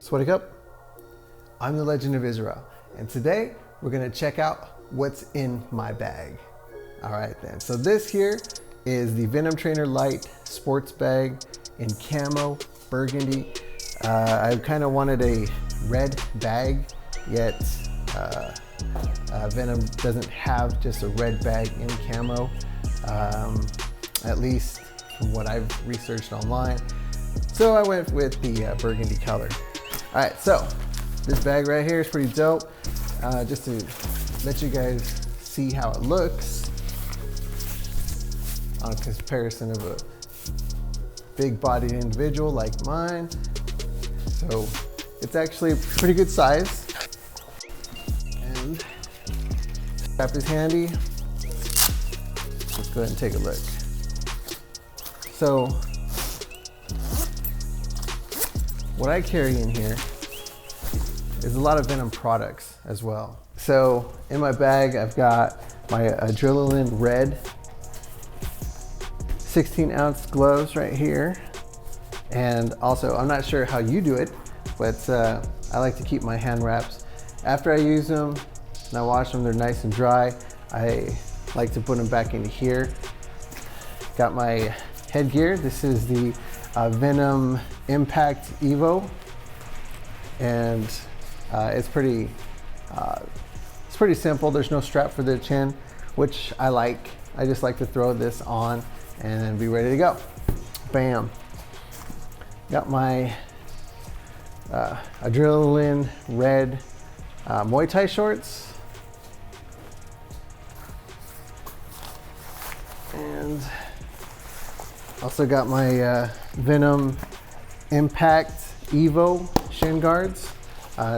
Swaddy Cup, I'm the Legend of Israel, and today we're gonna check out what's in my bag. All right then, so this here is the Venum Trainer Lite sports bag in Camo Burgundy. I kind of wanted a red bag, yet Venum doesn't have just a red bag in camo, at least from what I've researched online. So I went with the burgundy color. All right, so this bag right here is pretty dope. Just to let you guys see how it looks on comparison of a big-bodied individual like mine. So it's actually a pretty good size. And strap is handy. Let's go ahead and take a look. So what I carry in here is a lot of Venum products as well. So in my bag, I've got my Adrenaline Red 16-ounce gloves right here. And also, I'm not sure how you do it, but I like to keep my hand wraps. After I use them and I wash them, they're nice and dry. I like to put them back into here. Got my headgear. This is the Venum Impact Evo, and it's pretty simple. There's no strap for the chin, which I like. I just like to throw this on and be ready to go. Bam. Got my Adrenaline Red Muay Thai shorts, and also got my Venum Impact Evo shin guards.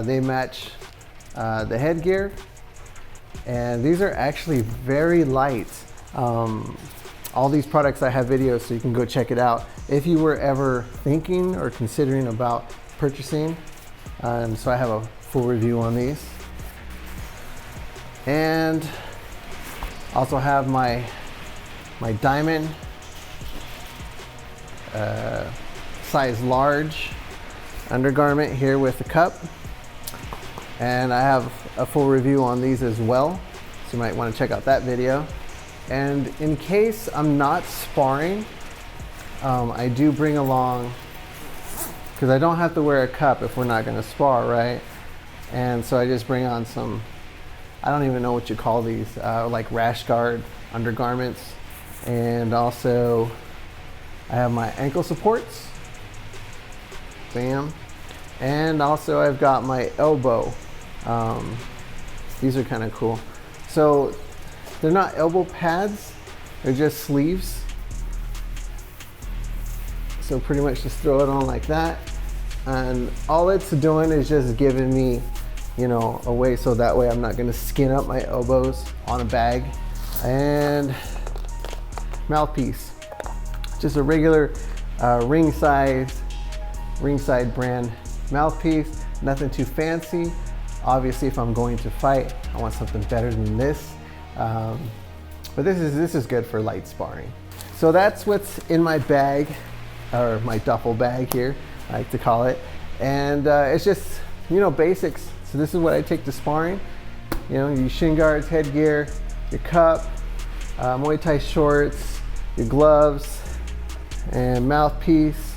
They match the headgear, and these are actually very light. All these products, I have videos, so you can go check it out if you were ever thinking or considering about purchasing. So I have a full review on these, and also have my Diamond size large undergarment here with the cup, and I have a full review on these as well, so you might want to check out that video. And in case I'm not sparring, I do bring along, because I don't have to wear a cup if we're not going to spar, right? And so I just bring on some, I don't even know what you call these, like rash guard undergarments. And also I have my ankle supports, bam. And also I've got my elbow. These are kind of cool. So they're not elbow pads, they're just sleeves. So pretty much just throw it on like that. And all it's doing is just giving me, you know, a way so that way I'm not gonna skin up my elbows on a bag. And mouthpiece, just a regular ringside brand mouthpiece, nothing too fancy. Obviously, if I'm going to fight, I want something better than this. But this is good for light sparring. So that's what's in my bag, or my duffel bag here, I like to call it. And it's just, you know, basics. So this is what I take to sparring. You know, your shin guards, headgear, your cup, Muay Thai shorts, your gloves, and mouthpiece,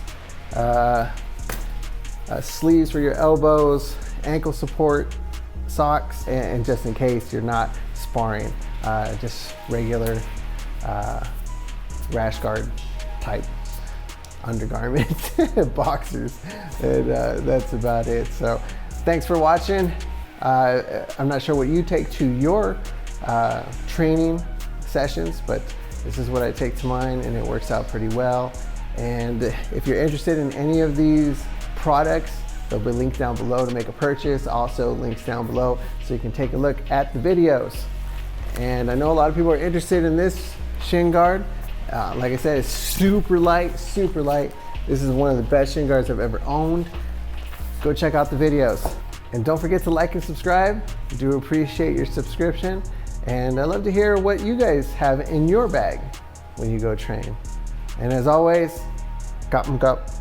sleeves for your elbows, ankle support, socks, and just in case you're not sparring, just regular rash guard type undergarments, boxers, and that's about it. So thanks for watching. I'm not sure what you take to your training sessions, but this is what I take to mine, and it works out pretty well. And if you're interested in any of these products, there'll be links down below to make a purchase. Also links down below so you can take a look at the videos. And I know a lot of people are interested in this shin guard. Like I said, it's super light, super light. This is one of the best shin guards I've ever owned. Go check out the videos. And don't forget to like and subscribe. I do appreciate your subscription. And I'd love to hear what you guys have in your bag when you go train. And as always, Camo Burgundy.